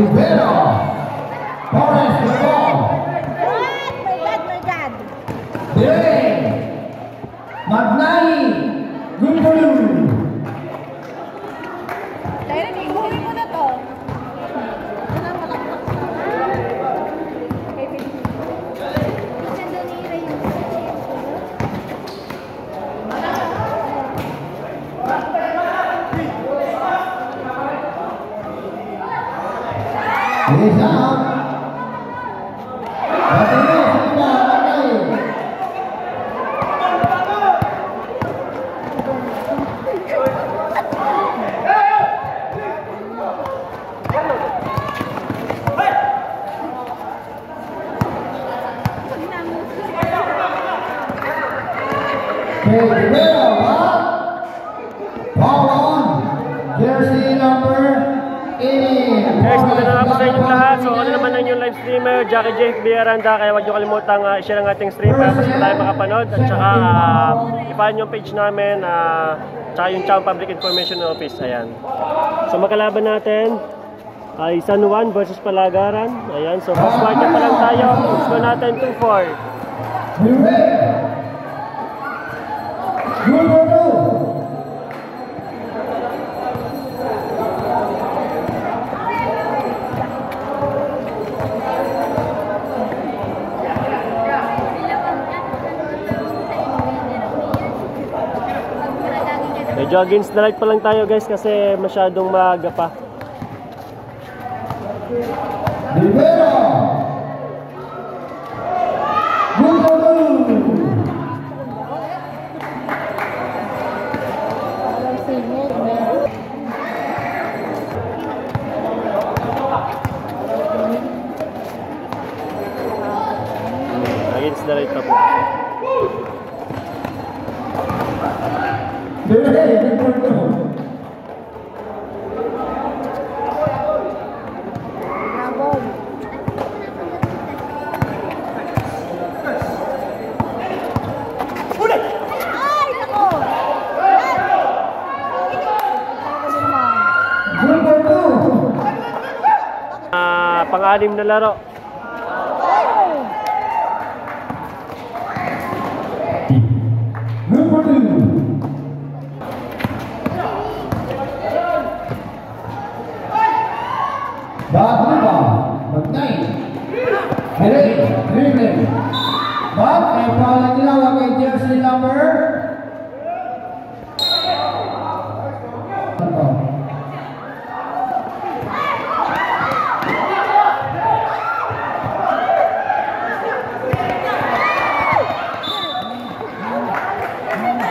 Rivera. Torres the ball. My God. Biray. Magnay. Gulpulu. Direct, ibuhin mo na to. He's out. Jersey number 80. Guys, magandang hapon sa inyong lahat. So, ano naman ang inyong live streamer, Jackie J. Villaranda. Kaya huwag nyo kalimutang i-share ang ating stream para mas tayo makapanood. At saka, i-follow yung page namin, tsaka yung Chow Public Information Office. Ayan. So, magkalaban natin ay San Juan versus Palagaran. Ayan. So, first quarter pa lang tayo. Score natin 2-4. Medyo against the light pa lang tayo guys kasi masyadong maaga pa. Against the light pa po. Pang-anim na laro. Jersey number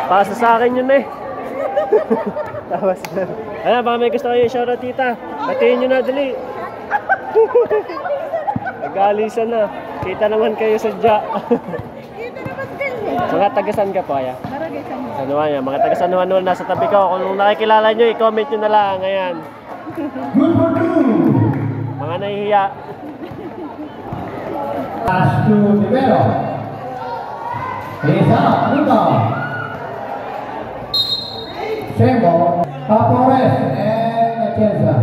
Pasa sa akin yun eh. Tawas na. Ayan, baka may gusto kayo i-shoutout tita. Batiin nyo na, dali. Nag-aalisan na. Kita naman kayo sa dya. Mga taga-san ka po kaya? San Juan yan. Mga taga-San Juan naman nasa tabi ko. Kung nakikilala nyo, i-comment nyo na lang. Ayan. Mga nahihiya. Pass to Rivera. He's out. Nico. Sembo. Torres and Atienza.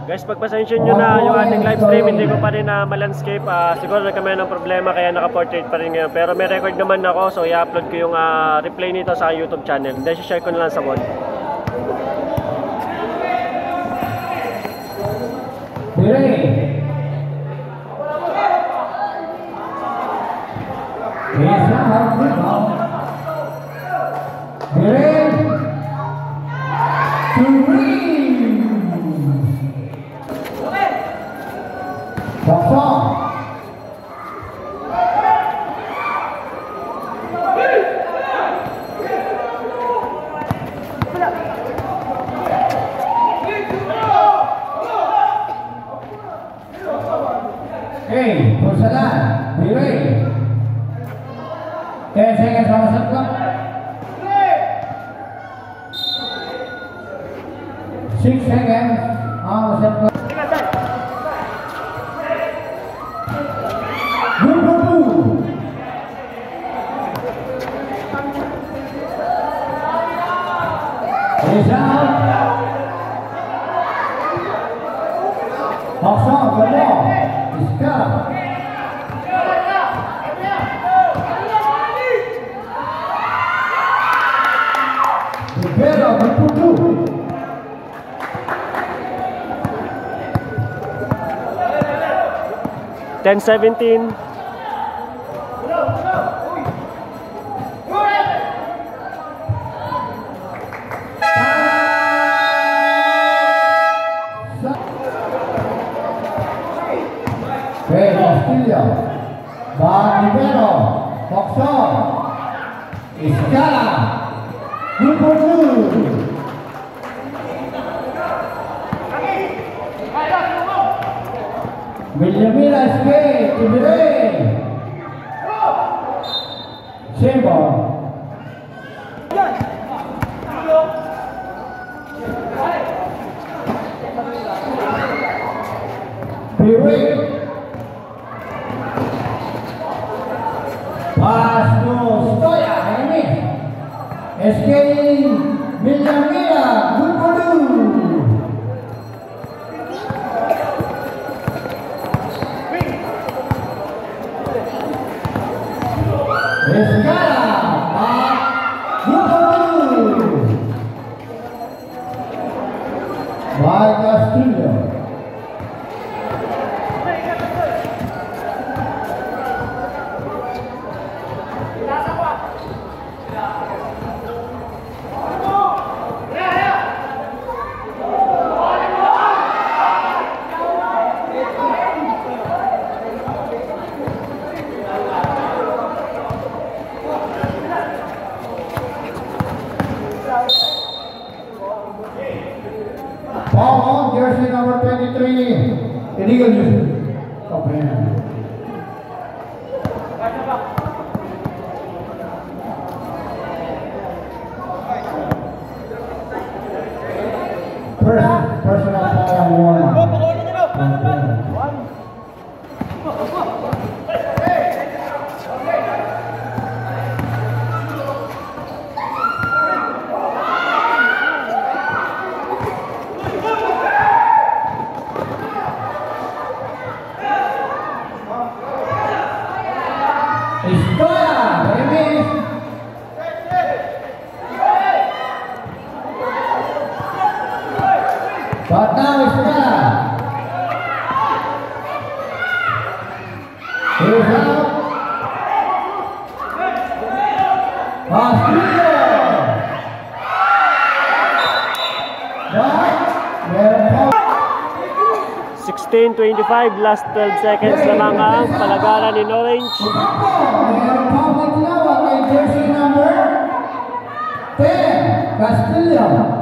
Guys, pagpasensyon nyo na yung ating live stream, hindi ko pa rin ma-landscape. Siguro nagkamay ng problema kaya naka-portrait pa rin ngayon. Pero may record naman ako, so i-upload ko yung replay nito sa YouTube channel. Then, share ko na lang sa wall. Hey, Pursalan, be ready. 10 seconds on the shot clock. 6 seconds on the shot clock. Good for two. He's out. Hawksong, good ball. Iskala. Rivera, good for two. 10-17. Okay, Castillo. Rivero. Hawksong. Iskala. Good for two. Villamila escape to the ring. Same ball. Pirik. Pass to Stoya. Ini. Escape Villamila. Good for two. By Castillo. Ball on, jersey number 23, illegal use of hand. Personal foul on But now it's Stella. Here's out. Castillo. 16-25, last 12 seconds lamang ang palagaran in orange. Meron pa tinawag kay jersey number 10, Castillo.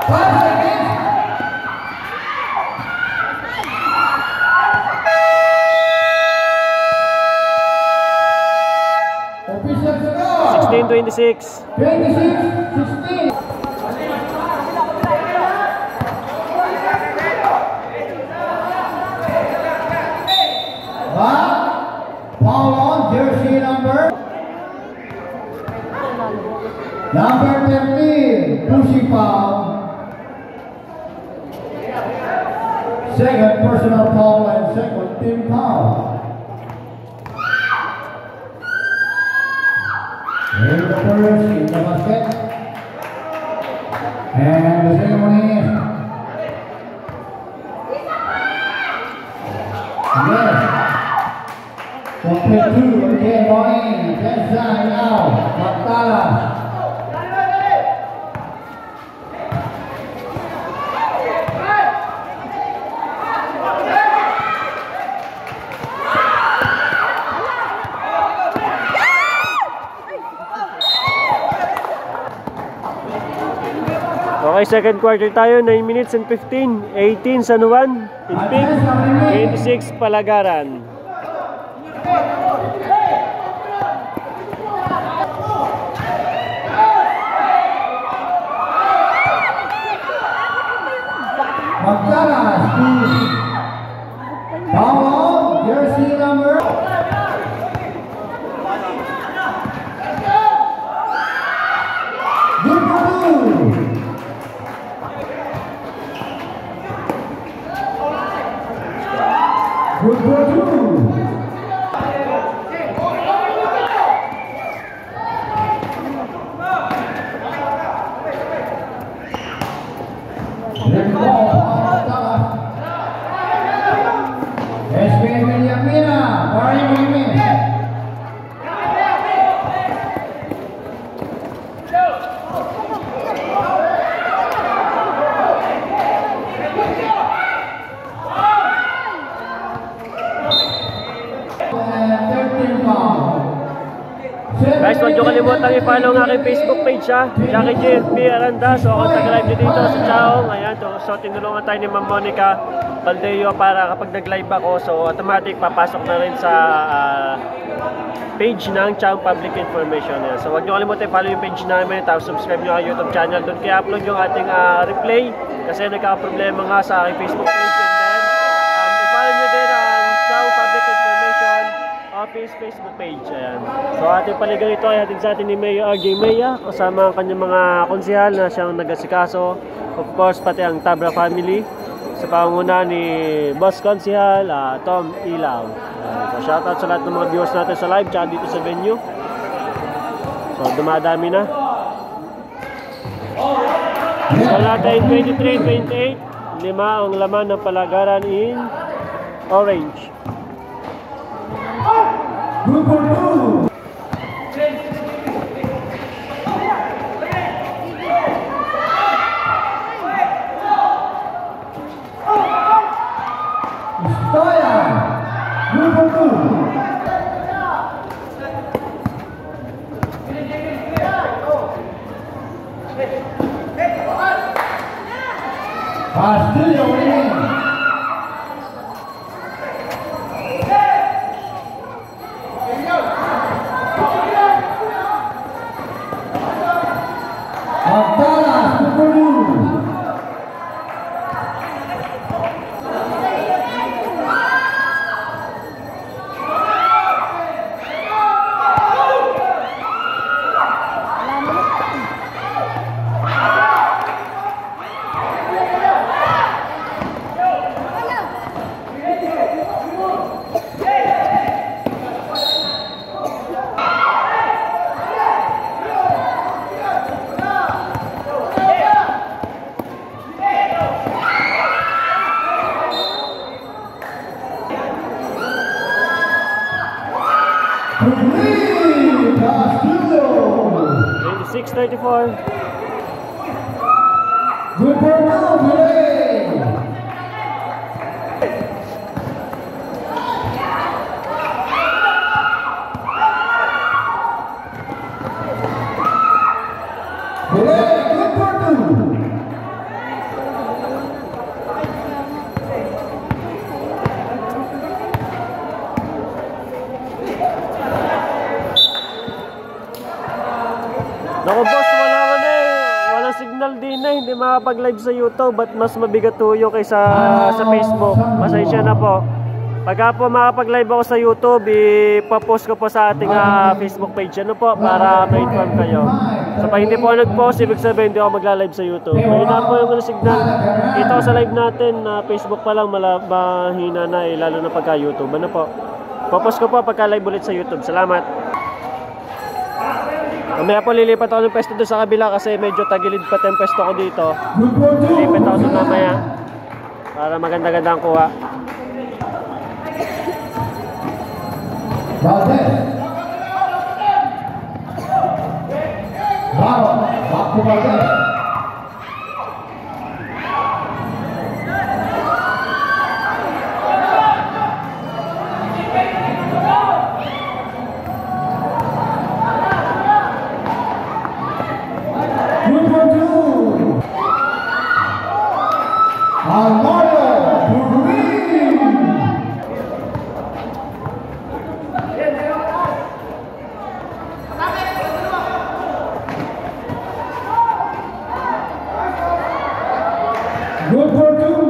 5 seconds. Official score. 16-26. 26-16. Foul on jersey number 13, pushing foul. Second personal foul and second team foul. Here's the first in the basket. And the ceremony is yes. Complete two again, going left side now. Matala. Okay, second quarter tayo, 9 minutes and 15. 18 San Juan, in pink. 26 Palagaran. Magdala, Steve. Foul on, jersey number. Good for two. Good for two. Next ball, Talas. SB Villamiana, Barry Jimenez. Guys, huwag nyo kalimutang i-follow ang aking Facebook page ha, Jackie JFB Aranda. So ako nag-live nyo dito sa Chaong. Ayan, so tinulungan tayo ni Ma'am Monica Baldeo para kapag nag-live ako, so automatic papasok na rin sa page ng Chaong Public Information. Ayan. So huwag nyo kalimutan i-follow yung page namin, tapos subscribe nyo ang YouTube channel. Doon kaya upload yung ating replay kasi nagkakaproblema nga sa aking Facebook page. And then i-follow nyo din ang Chaong Public Information Office Facebook page. Ayan. So ating paligang ito ay hatid sa atin ni Mayor RJ Maya kasama ang kanyang mga konsehal na siyang nag-asikaso. Of course, pati ang Tabra family sa pangunguna ni Boss Konsehal Tom Ilaw. So shoutout sa lahat ng mga viewers natin sa live tsaka dito sa venue. So dumadami na. So natin 23-28, 5 ang laman ng palagaran in orange. Good for two. Stoyan. Good for two. Castillo winning. Talas, good for two. Castillo. 26-34. Good for two, Billy. Billy, good for two. Naku boss, wala signal din na, hindi makapag-live sa YouTube at mas mabigat tuyo kaysa sa Facebook. Pasensya na po. Pagka po makapag-live ako sa YouTube, ipapost ko po sa ating Facebook page. Ano po, para ma-inform kayo. So pag hindi po ako nag-post, ibig sabihin hindi ako magla-live sa YouTube. Mahina po yung signal. Dito sa live natin, Facebook pa lang mahina na lalo na pagka YouTube. Ano po? Papost ko po pagka live ulit sa YouTube. Salamat. Mamaya po lilipat ako ng pwesto doon sa kabila kasi medyo tagilid pa yung pwesto ko dito. Lilipat ako doon mamaya para maganda-ganda ang kuha. Valdez. Bravo. Back to Valdez. Good for two. Almaro to green. Good for two.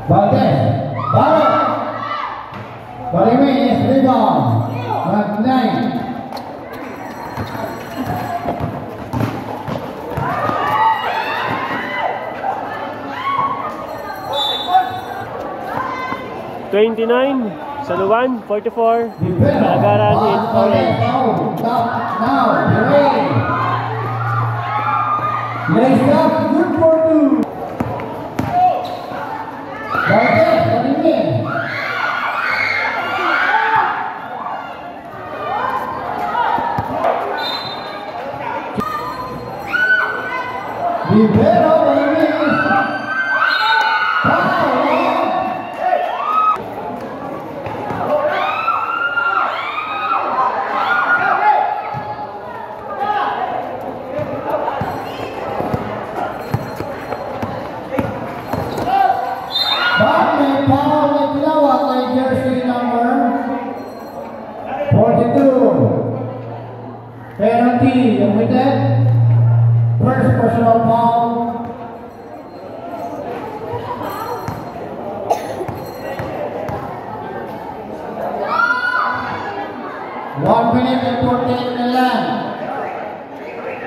Valdez. Barro. Balimis. Rebound. Magnay. 29, Saluan, 44, Palagaran in orange. Now, ready. Let's up, good for two. Bartes, Marimir. Rivero, Marimir. Paul Naglawa kay jersey number 42. Penalty, omitted. First personal foul. One minute and 48 na lang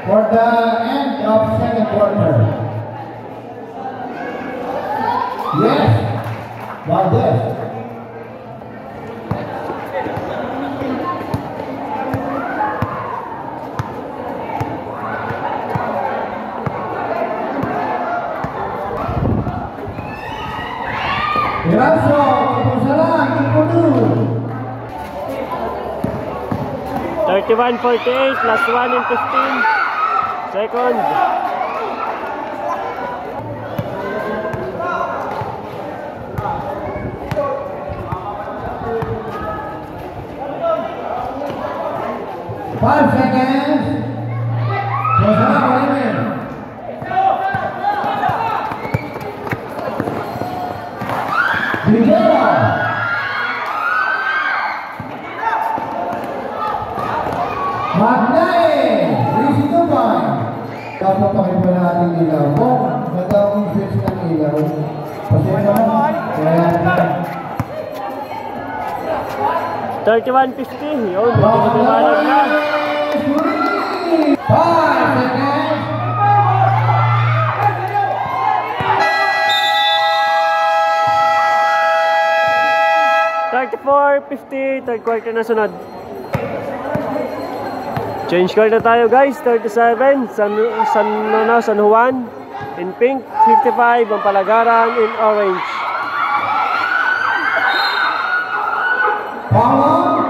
for the end of second quarter. Yes, Valdez. Grasso, Pusalang, Ikudu. 31-48, last 1 in 15. Second. Five seconds. Pusalang, Marimir. Rivera. Magnay. Rizzy Dubai. Dapat pakita natin ilaw mo. Magandang switch ng ilaw. Pasensya mo. Kaya 31-50, yun, nagkakaliwanag na. 5 seconds. 34-50, third quarter na sunod. Change card na tayo guys, 37, San Juan in pink, 55, ang Palagaran in orange. Power.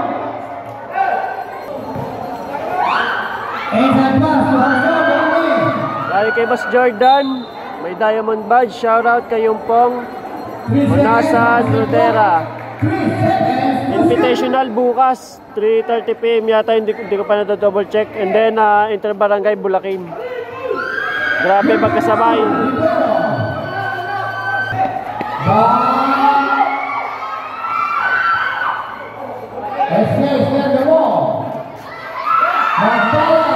And advance to Hassan. Dahil kay Boss Jordan, may diamond badge, shoutout kay Yumpong Monasan Rodera. Invitational bukas, 3:30 PM yata, hindi ko pa na-double check. And then, Interbarangay Bulacan. Grabe magkasabay. Stand the wall. Magdala,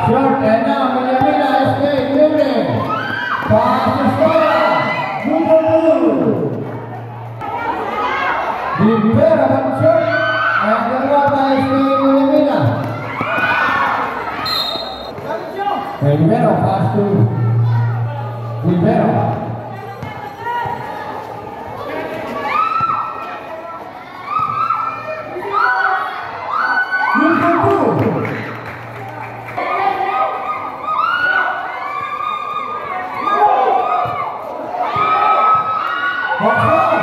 short and now Villamila escape moving. Pass to Stoya. Blue. Rivera one shot. And the Rwanda escape Villamila. Rivera pass to Rivera. Box one.